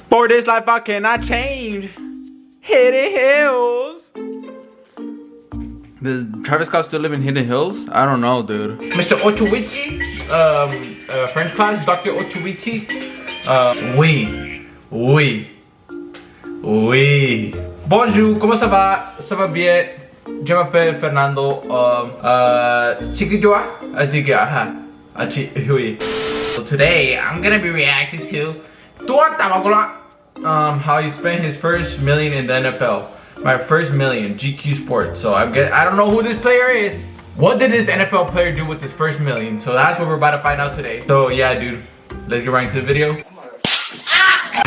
For this life I cannot change. Hidden Hills. Does Travis Scott still live in Hidden Hills? I don't know, dude. Mr. Ochowichi, French class, Dr. Ochowichi. Oui. Bonjour, comment ça va? Ça va bien? Je m'appelle Fernando. Chiquijoa? Oui. So today, I'm gonna be reacting to Tua Tagovailoa. How he spent his first million in the NFL. My first million, GQ Sports. So I don't know who this player is. What did this NFL player do with his first million? So that's what we're about to find out today. So yeah, dude, let's get right into the video.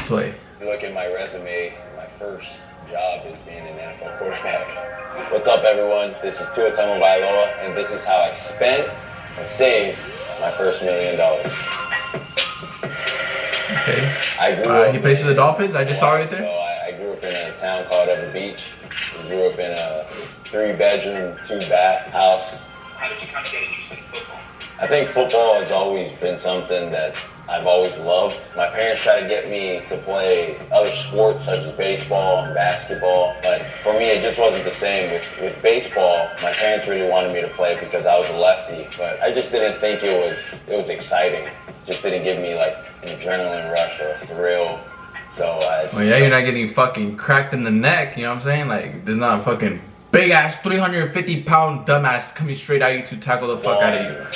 Play. Look at my resume. My first job is being an NFL quarterback. What's up, everyone? This is Tua Tagovailoa, and this is how I spent and saved my first $1 million. Okay. I grew up. He plays for the Dolphins. I just saw it there. So I grew up in a town called Ever Beach. I grew up in a 3-bedroom, 2-bath house. How did you kind of get interested in football? I think football has always been something that I've always loved. My parents tried to get me to play other sports such as baseball and basketball, but for me it just wasn't the same. With baseball, my parents really wanted me to play because I was a lefty, but I just didn't think it was exciting. Just didn't give me like an adrenaline rush or a thrill. So well, yeah, you're not getting fucking cracked in the neck, you know what I'm saying? Like, there's not a fucking big ass 350-pound dumbass coming straight at you to tackle the fuck out of you.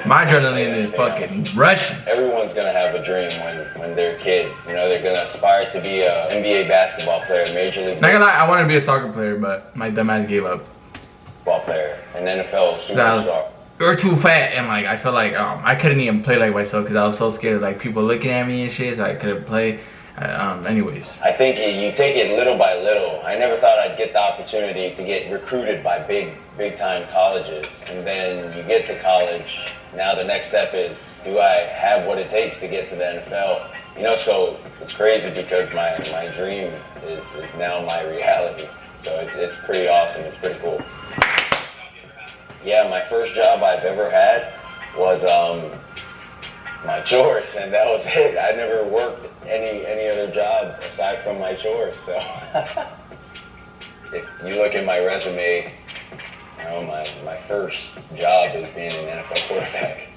My adrenaline is fucking rushing. Everyone's gonna have a dream when they're a kid. You know, they're gonna aspire to be a NBA basketball player, Major League. Not gonna lie, I wanted to be a soccer player, but my dumbass gave up. Ball player, an NFL superstar. You're too fat, and like I feel like I couldn't even play like myself because I was so scared of like people looking at me and shit, so I couldn't play. Anyways, I think you take it little by little. I never thought I'd get the opportunity to get recruited by big time colleges, and then you get to college. Now the next step is, do I have what it takes to get to the NFL? You know, so it's crazy because my dream is now my reality. So it's pretty awesome. It's pretty cool. Yeah, my first job I've ever had was my chores, and that was it. I never worked any other job aside from my chores. So if you look at my resume, you know, my first job is being an NFL quarterback.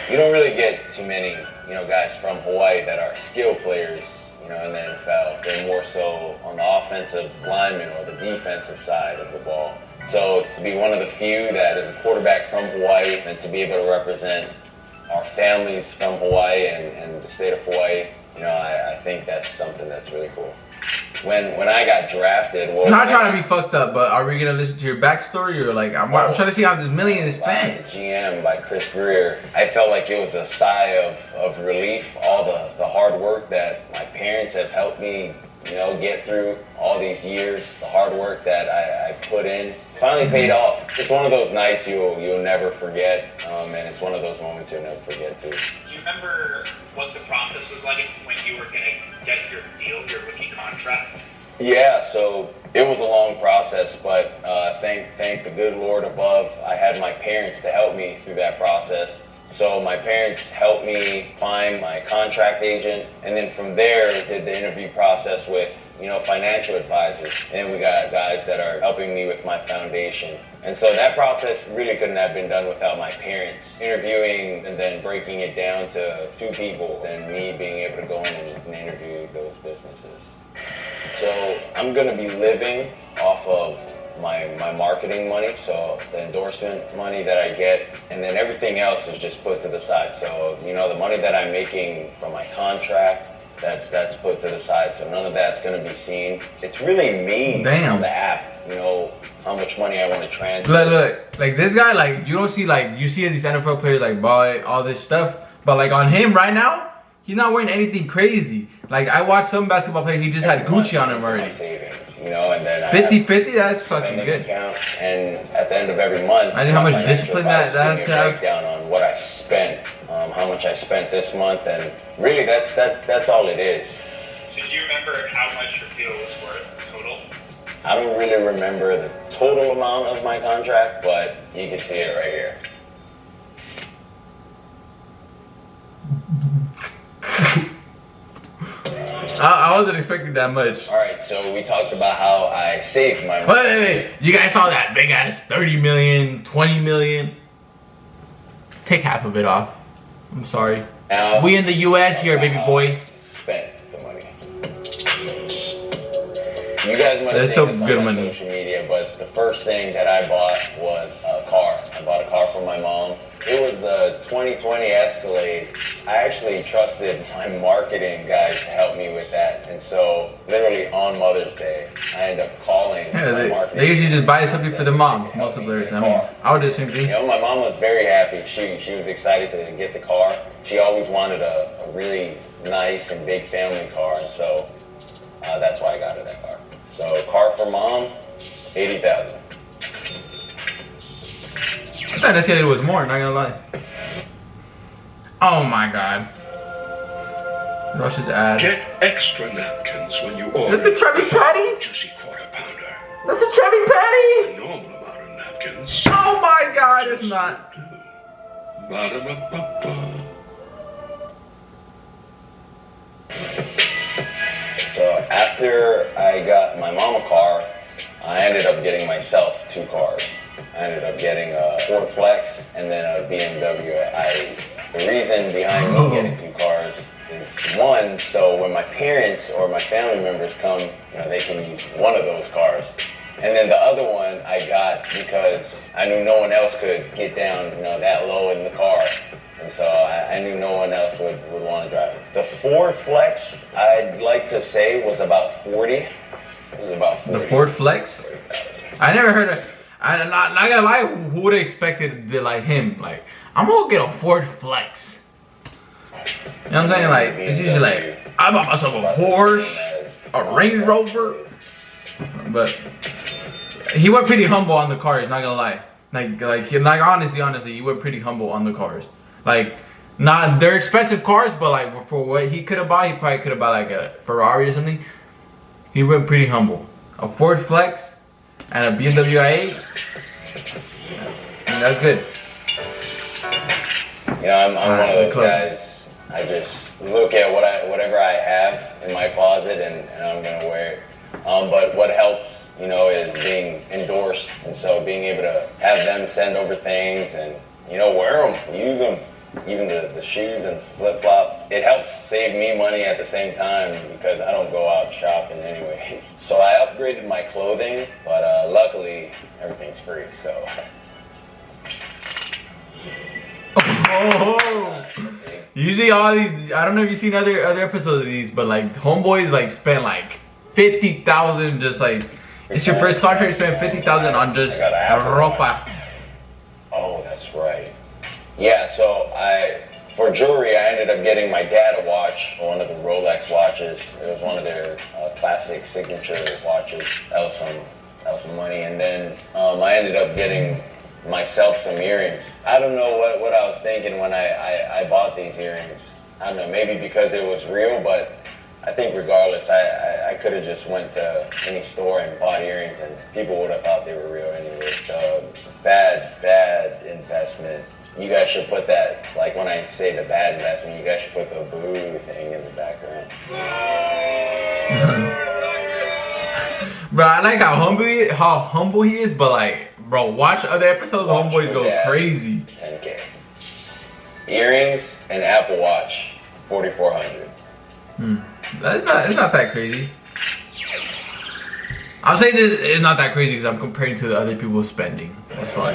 You don't really get too many, you know, guys from Hawaii that are skill players, you know, in the NFL. They're more so on the offensive lineman or the defensive side of the ball. So to be one of the few that is a quarterback from Hawaii and to be able to represent our families from Hawaii and the state of Hawaii, you know, I think that's something that's really cool. When I got drafted, I'm not trying to be fucked up, but are we gonna listen to your backstory or like I'm trying to see how this million is spent? GM by Chris Greer. I felt like it was a sigh of relief. All the hard work that my parents have helped me, you know, get through all these years, the hard work that I put in, finally paid off. It's one of those nights you'll never forget, and it's one of those moments you'll never forget too. Do you remember what the process was like when you were gonna get your deal, your rookie contract? Yeah, so it was a long process, but thank the good Lord above, I had my parents to help me through that process. So my parents helped me find my contract agent, and then from there did the interview process with, you know, financial advisors. And we got guys that are helping me with my foundation. And so that process really couldn't have been done without my parents interviewing and then breaking it down to 2 people and me being able to go in and interview those businesses. So I'm gonna be living off of my marketing money, so the endorsement money that I get, and then everything else is just put to the side. So, you know, the money that I'm making from my contract, that's put to the side, so none of that's going to be seen. It's really me on the app, you know, how much money I want to transfer. Look, like this guy, like you don't see, like you see these NFL players like buy all this stuff, but like on him right now, he's not wearing anything crazy. Like I watched some basketball player, he just had Gucci on him already. My savings, you know, and then 50-50, that's fucking good. Account, and at the end of every month, I know how much discipline that has to have. Breakdown on what I spent, how much I spent this month, and really that's all it is. So do you remember how much your deal was worth total? I don't really remember the total amount of my contract, but you can see it right here. I wasn't expecting that much. All right, so we talked about how I saved my money. Wait. You guys saw that big ass 30 million, 20 million? Take half of it off. I'm sorry. Now, We in the US here, baby boy. Spent the money. You guys might have That's seen some this on good my money. social media, but the first thing that I bought was a car. I bought a car for my mom. It was a 2020 Escalade. I actually trusted my marketing guys to help me with that. And so, literally on Mother's Day, I ended up calling Yeah, my marketing. they usually just buy something for the moms Help most of me their get a time. I mean, car. I would do the same thing. You know, my mom was very happy. She was excited to get the car. She always wanted a really nice and big family car, and so that's why I got her that car. So, car for mom, $80,000. I thought Escalade was more, not gonna lie. Oh my god. Rush's ad. Get extra napkins when you Is order. that the Trevi Patty? Juicy quarter pounder. That's a Trevi Patty! A normal amount of napkins. Oh my god, it's not. Ba-da-ba-ba-ba. So, after I got my mom a car, I ended up getting myself 2 cars. I ended up getting a Ford Flex and then a BMW. The reason behind me getting 2 cars is, one, so when my parents or my family members come, they can use one of those cars. And then the other one I got because I knew no one else could get down, that low in the car. And so I knew no one else would want to drive it. The Ford Flex, I'd like to say, was about 40. It was about 40. The Ford Flex? I never heard of. I'm not gonna lie. Who would have expected him? Like, I'm gonna get a Ford Flex. You know what I'm saying? Like, it's usually like, I bought myself a Porsche, a Range Rover. But he went pretty humble on the cars. Not gonna lie. Like honestly, he went pretty humble on the cars. Like, they're expensive cars, but like for what he could have bought, he probably could have bought like a Ferrari or something. He went pretty humble. A Ford Flex and a BMW i8. That's good. I'm one of those guys. I just look at whatever I have in my closet and I'm gonna wear it. But what helps, is being endorsed, and so being able to have them send over things and wear them, use them, even the shoes and flip flops. It helps save me money at the same time because I don't go out shopping anyways. So I upgraded my clothing, but luckily everything's free. So. Oh. Usually all these, I don't know if you've seen other episodes of these, but like homeboys like spend like 50,000 just like, it's your first contract, you spend 50,000 on just ropa. Oh, that's right. Yeah, so for jewelry, I ended up getting my dad a watch, one of the Rolex watches. It was one of their classic signature watches. That was some money. And then I ended up getting myself some earrings. I don't know what I was thinking when I bought these earrings. I don't know, maybe because it was real, but I think regardless, I could have just went to any store and bought earrings and people would have thought they were real anyway. So bad investment. You guys should put that, like when I say the bad investment, you guys should put the boo thing in the background. Bro, I like how humble he is, but like, bro, watch other episodes, homeboys go crazy. 10K. Earrings and Apple Watch, 4,400. It's not that crazy. I'm saying that it's not that crazy because I'm comparing to the other people's spending. That's why.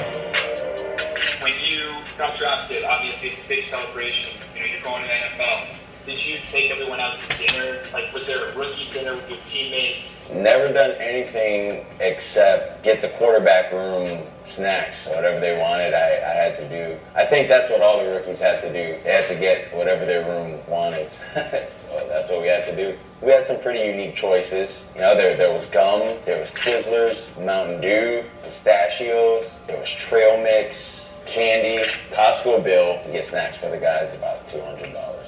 When you got drafted, obviously it's a big celebration. You're going to the NFL. Did you take everyone out to dinner? Like, was there a rookie dinner with your teammates? Never done anything except get the quarterback room snacks. So whatever they wanted, I had to do. I think that's what all the rookies had to do. They had to get whatever their room wanted. So that's what we had to do. We had some pretty unique choices. There was gum, there was Twizzlers, Mountain Dew, pistachios, there was trail mix, candy, Costco bill to get snacks for the guys, about $200.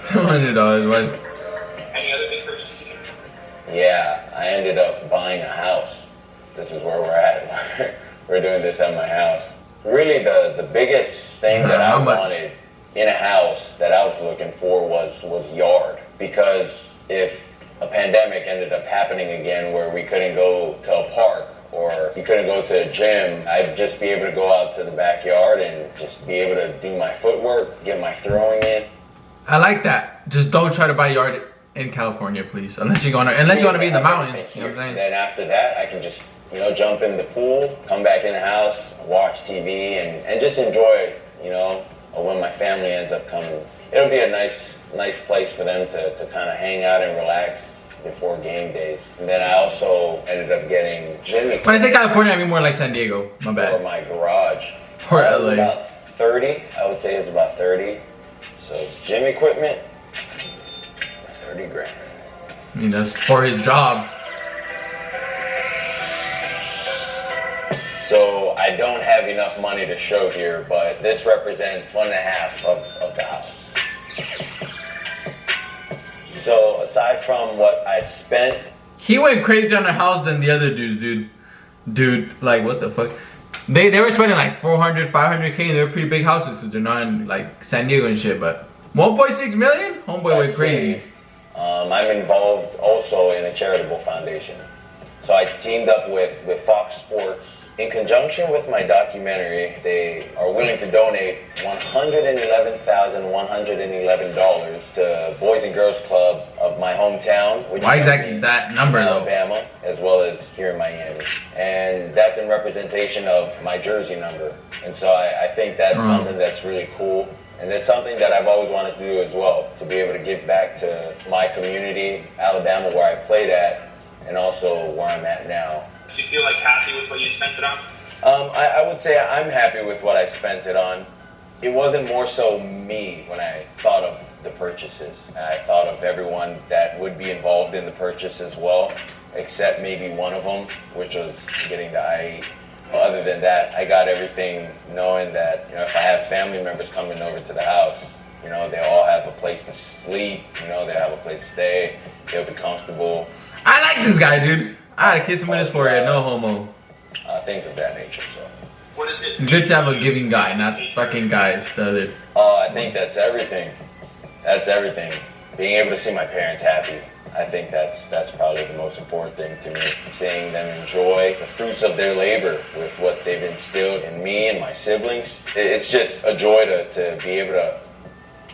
$200, what? Any other big purchases? Yeah, I ended up buying a house. This is where we're at. We're doing this at my house. Really, the biggest thing that I wanted in a house that I was looking for was yard. Because if a pandemic ended up happening again where we couldn't go to a park or you couldn't go to a gym, I'd just be able to go out to the backyard and just be able to do my footwork, get my throwing in. I like that. Just don't try to buy a yard in California, please. Unless you want to be in the mountains. You know what I'm saying? And then after that, I can just, jump in the pool, come back in the house, watch TV, and just enjoy, when my family ends up coming. It'll be a nice place for them to kind of hang out and relax before game days. And then I also ended up getting gym equipment. When I say California, I mean more like San Diego. My bad. For my garage. Or It was LA. about 30. I would say it's about 30. So gym equipment, 30 grand. I mean, that's for his job. So I don't have enough money to show here, but this represents 1.5 of the house. So aside from what I've spent, He went crazy on the house than the other dudes, dude. Dude, like, what the fuck? They were spending like 400, 500K, and they were pretty big houses because they're not in like San Diego and shit, but 1.6 million? Homeboy went crazy. I'm involved also in a charitable foundation. So I teamed up with Fox Sports. In conjunction with my documentary, they are willing to donate $111,111 to Boys and Girls Club of my hometown. Which Why is exactly that number, though? Alabama, as well as here in Miami. And that's in representation of my jersey number. And so I think that's something that's really cool. And it's something that I've always wanted to do as well, to be able to give back to my community, Alabama, where I played at, and also where I'm at now. Do you feel like happy with what you spent it on? I would say I'm happy with what I spent it on. It wasn't more so me when I thought of the purchases. I thought of everyone that would be involved in the purchase as well, except maybe one of them, which was getting the I-8. Other than that, I got everything knowing that, if I have family members coming over to the house, they all have a place to sleep, they have a place to stay, they'll be comfortable. I like this guy, dude. I had to kiss him in his forehead, no homo. Things of that nature, so. What is it? Good to have a giving guy, not fucking guys. The other. I think that's everything. That's everything. Being able to see my parents happy, I think that's probably the most important thing to me. Seeing them enjoy the fruits of their labor with what they've instilled in me and my siblings. It's just a joy to be able to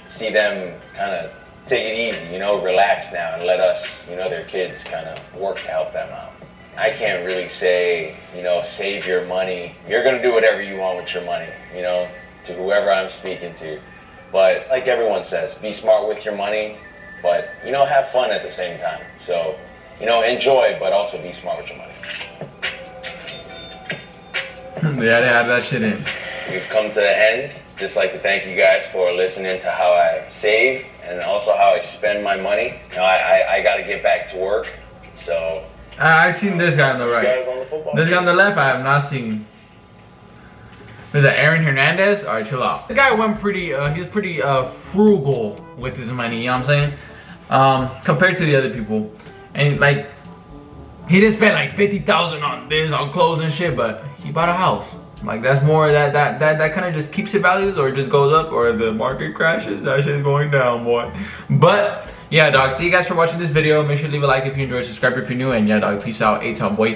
see them kind of take it easy, relax now and let us, their kids kind of work to help them out. I can't really say, save your money. You're going to do whatever you want with your money, to whoever I'm speaking to. But like everyone says, be smart with your money, but, have fun at the same time. So, enjoy, but also be smart with your money. Yeah, they had that shit in. We've come to the end. Just like to thank you guys for listening to how I save and also how I spend my money. I got to get back to work, so... I've seen this guy on the See you right. guys on the football This guy on the field. left, I have not seen. Is that Aaron Hernandez? Alright, chill out. This guy went pretty, he was pretty frugal with his money, you know what I'm saying? Compared to the other people. And like, he didn't spend like 50,000 on this, on clothes and shit, but he bought a house. Like that's more, that kind of just keeps your values, or it just goes up, or the market crashes, that shit's going down, boy. But, yeah, dog, thank you guys for watching this video. Make sure to leave a like if you enjoyed, subscribe if you're new, and yeah, dog, peace out, A-Town, boy.